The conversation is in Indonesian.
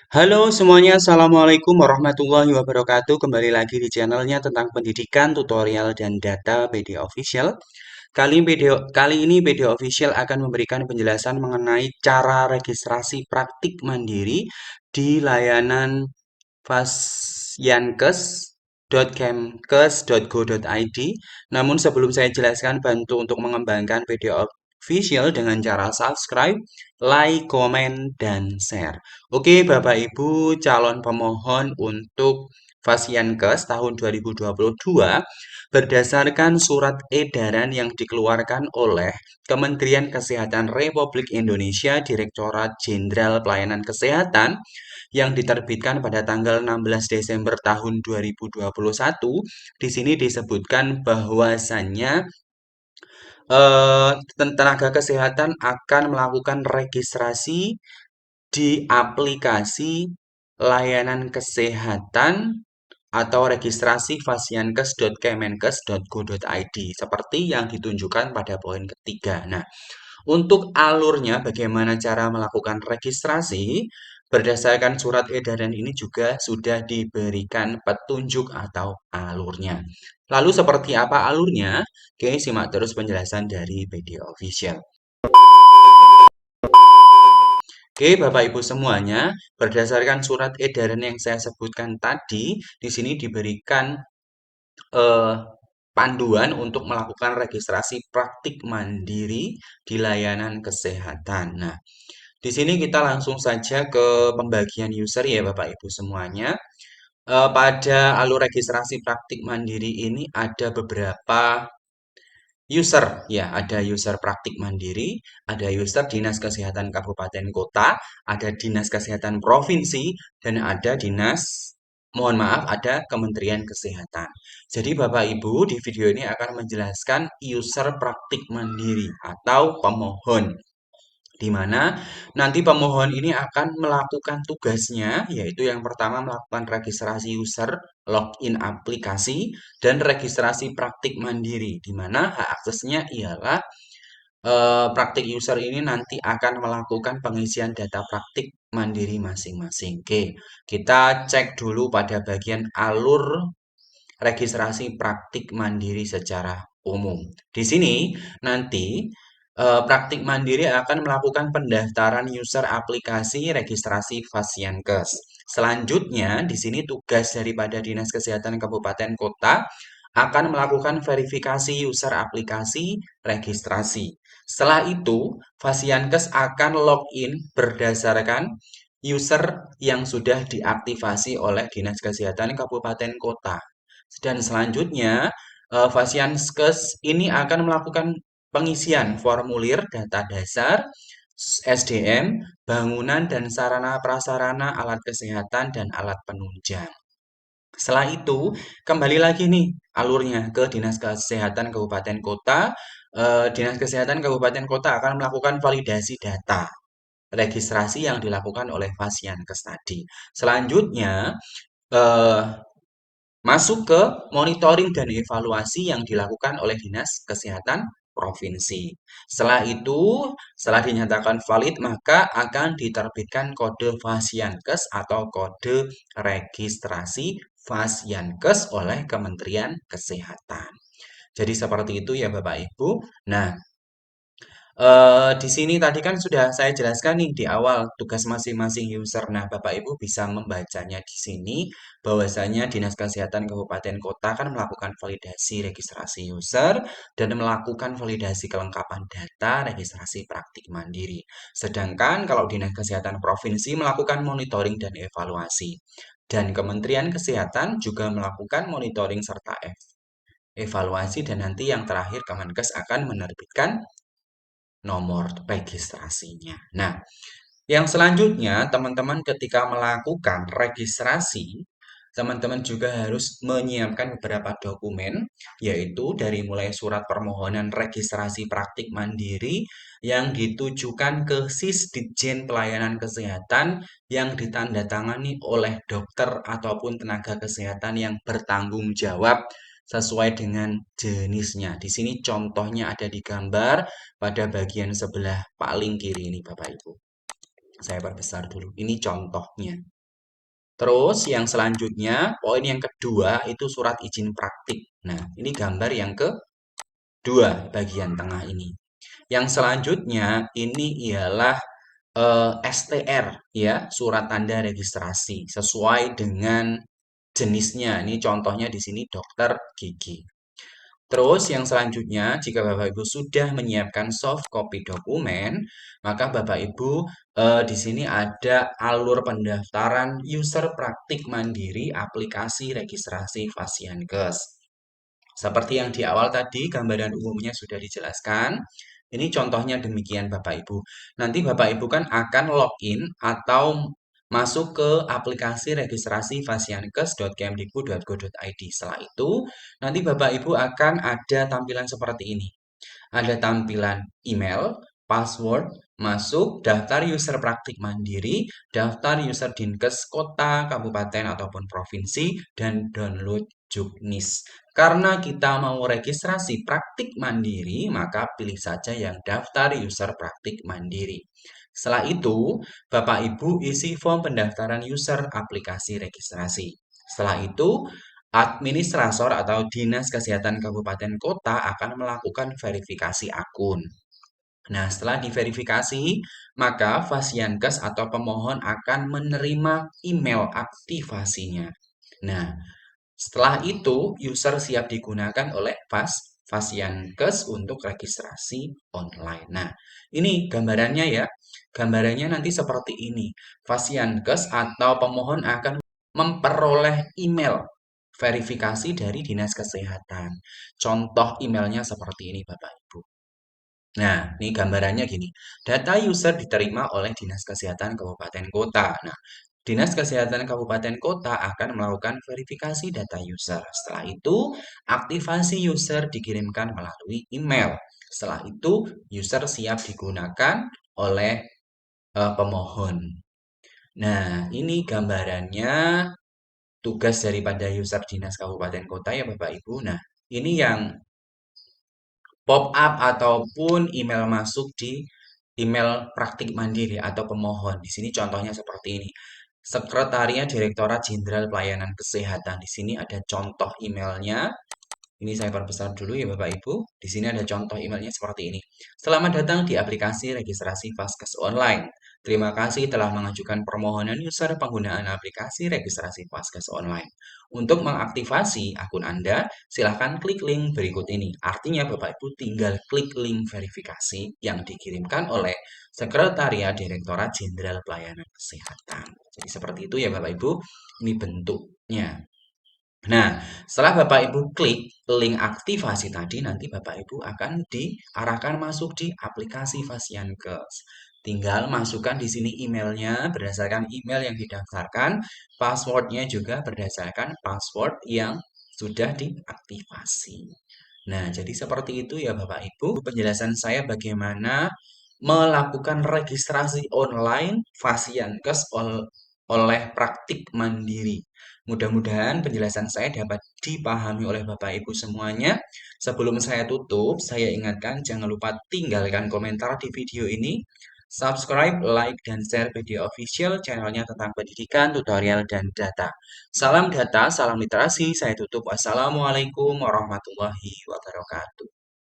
Halo semuanya, Assalamualaikum warahmatullahi wabarakatuh. Kembali lagi di channelnya tentang pendidikan, tutorial, dan data PD Official. Kali ini PD Official akan memberikan penjelasan mengenai cara registrasi praktik mandiri di layanan fasyankes.kemkes.go.id. Namun sebelum saya jelaskan, bantu untuk mengembangkan video official dengan cara subscribe, like, komen, dan share. Oke, Bapak Ibu calon pemohon untuk Fasyankes tahun 2022 berdasarkan surat edaran yang dikeluarkan oleh Kementerian Kesehatan Republik Indonesia Direktorat Jenderal Pelayanan Kesehatan yang diterbitkan pada tanggal 16 Desember tahun 2021. Di sini disebutkan bahwasannya tenaga kesehatan akan melakukan registrasi di aplikasi layanan kesehatan atau registrasi fasyankes.kemenkes.go.id seperti yang ditunjukkan pada poin ketiga. Nah, untuk alurnya, bagaimana cara melakukan registrasi? Berdasarkan surat edaran ini juga sudah diberikan petunjuk atau alurnya. Lalu seperti apa alurnya? Oke, simak terus penjelasan dari media official. Oke, Bapak Ibu semuanya, berdasarkan surat edaran yang saya sebutkan tadi, di sini diberikan eh, panduan untuk melakukan registrasi praktik mandiri di layanan kesehatan. Nah, di sini kita langsung saja ke pembagian user ya Bapak Ibu semuanya. Pada alur registrasi praktik mandiri ini ada beberapa user, ya ada user praktik mandiri, ada user dinas kesehatan kabupaten kota, ada dinas kesehatan provinsi, dan ada dinas, mohon maaf, ada Kementerian Kesehatan. Jadi Bapak Ibu di video ini akan menjelaskan user praktik mandiri atau pemohon, di mana nanti pemohon ini akan melakukan tugasnya, yaitu yang pertama melakukan registrasi user, login aplikasi, dan registrasi praktik mandiri, di mana hak aksesnya ialah praktik user ini nanti akan melakukan pengisian data praktik mandiri masing-masing. Oke, kita cek dulu pada bagian alur registrasi praktik mandiri secara umum. Di sini nanti praktik mandiri akan melakukan pendaftaran user aplikasi registrasi Fasyankes. Selanjutnya, di sini tugas daripada Dinas Kesehatan Kabupaten Kota akan melakukan verifikasi user aplikasi registrasi. Setelah itu, Fasyankes akan login berdasarkan user yang sudah diaktifasi oleh Dinas Kesehatan Kabupaten Kota. Dan selanjutnya, Fasyankes ini akan melakukan pengisian formulir data dasar, SDM, bangunan dan sarana prasarana alat kesehatan dan alat penunjang. Setelah itu, kembali lagi nih alurnya ke Dinas Kesehatan Kabupaten Kota. Dinas Kesehatan Kabupaten Kota akan melakukan validasi data registrasi yang dilakukan oleh Fasyankes tadi. Selanjutnya, eh, masuk ke monitoring dan evaluasi yang dilakukan oleh Dinas Kesehatan Provinsi. Setelah itu, setelah dinyatakan valid, maka akan diterbitkan kode Fasyankes atau kode registrasi Fasyankes oleh Kementerian Kesehatan. Jadi seperti itu ya Bapak Ibu. Nah, di sini tadi kan sudah saya jelaskan nih di awal tugas masing-masing user. Nah, Bapak Ibu bisa membacanya di sini bahwasanya Dinas Kesehatan Kabupaten Kota kan melakukan validasi registrasi user dan melakukan validasi kelengkapan data registrasi praktik mandiri. Sedangkan kalau Dinas Kesehatan Provinsi melakukan monitoring dan evaluasi. Dan Kementerian Kesehatan juga melakukan monitoring serta evaluasi dan nanti yang terakhir Kemenkes akan menerbitkan nomor registrasinya. Nah, yang selanjutnya, teman-teman ketika melakukan registrasi, teman-teman juga harus menyiapkan beberapa dokumen, yaitu dari mulai surat permohonan registrasi praktik mandiri yang ditujukan ke Sisditjen Pelayanan Kesehatan yang ditandatangani oleh dokter ataupun tenaga kesehatan yang bertanggung jawab sesuai dengan jenisnya. Di sini contohnya ada di gambar pada bagian sebelah paling kiri ini, Bapak Ibu. Saya perbesar dulu. Ini contohnya. Terus yang selanjutnya, poin yang kedua itu surat izin praktik. Nah, ini gambar yang kedua bagian tengah ini. Yang selanjutnya ini ialah STR ya, surat tanda registrasi sesuai dengan jenisnya. Ini contohnya di sini dokter gigi. Terus yang selanjutnya, jika Bapak Ibu sudah menyiapkan soft copy dokumen, maka Bapak Ibu di sini ada alur pendaftaran user praktik mandiri aplikasi registrasi Fasiankes. Seperti yang di awal tadi, gambaran umumnya sudah dijelaskan. Ini contohnya demikian Bapak Ibu. Nanti Bapak Ibu kan akan login atau masuk ke aplikasi registrasi fasiankes.kemdikbud.go.id. Setelah itu, nanti Bapak Ibu akan ada tampilan seperti ini. Ada tampilan email, password, masuk, daftar user praktik mandiri, daftar user Dinkes kota, kabupaten, ataupun provinsi, dan download Juknis. Karena kita mau registrasi praktik mandiri, maka pilih saja yang daftar user praktik mandiri. Setelah itu, Bapak Ibu isi form pendaftaran user aplikasi registrasi. Setelah itu, administrator atau Dinas Kesehatan Kabupaten Kota akan melakukan verifikasi akun. Nah, setelah diverifikasi, maka Fasiankes atau pemohon akan menerima email aktivasinya. Nah, setelah itu user siap digunakan oleh Fasiankes untuk registrasi online. Nah, ini gambarannya ya. Gambarannya nanti seperti ini. Fasiankes atau pemohon akan memperoleh email verifikasi dari Dinas Kesehatan. Contoh emailnya seperti ini Bapak Ibu. Nah, ini gambarannya gini. Data user diterima oleh Dinas Kesehatan Kabupaten Kota. Nah, Dinas Kesehatan Kabupaten Kota akan melakukan verifikasi data user. Setelah itu, aktivasi user dikirimkan melalui email. Setelah itu, user siap digunakan oleh pemohon. Nah, ini gambarannya tugas daripada user Dinas Kabupaten Kota ya Bapak Ibu. Nah, ini yang pop up ataupun email masuk di email praktik mandiri atau pemohon. Di sini contohnya seperti ini. Sekretariat Direktorat Jenderal Pelayanan Kesehatan. Di sini ada contoh emailnya. Ini saya perbesar dulu ya Bapak Ibu. Di sini ada contoh emailnya seperti ini. Selamat datang di aplikasi registrasi Vaskes Online. Terima kasih telah mengajukan permohonan user penggunaan aplikasi registrasi Vaskes Online. Untuk mengaktifasi akun Anda, silahkan klik link berikut ini. Artinya Bapak Ibu tinggal klik link verifikasi yang dikirimkan oleh Sekretariat Direktorat Jenderal Pelayanan Kesehatan. Jadi seperti itu ya Bapak Ibu. Ini bentuknya. Nah, setelah Bapak Ibu klik link aktivasi tadi, nanti Bapak Ibu akan diarahkan masuk di aplikasi Fasiankes. Tinggal masukkan di sini emailnya berdasarkan email yang didaftarkan, passwordnya juga berdasarkan password yang sudah diaktifasi. Nah, jadi seperti itu ya Bapak Ibu, penjelasan saya bagaimana melakukan registrasi online Fasiankes oleh praktik mandiri. Mudah-mudahan penjelasan saya dapat dipahami oleh Bapak Ibu semuanya. Sebelum saya tutup, saya ingatkan jangan lupa tinggalkan komentar di video ini. Subscribe, like, dan share video official channelnya tentang pendidikan, tutorial, dan data. Salam data, salam literasi. Saya tutup. Wassalamualaikum warahmatullahi wabarakatuh.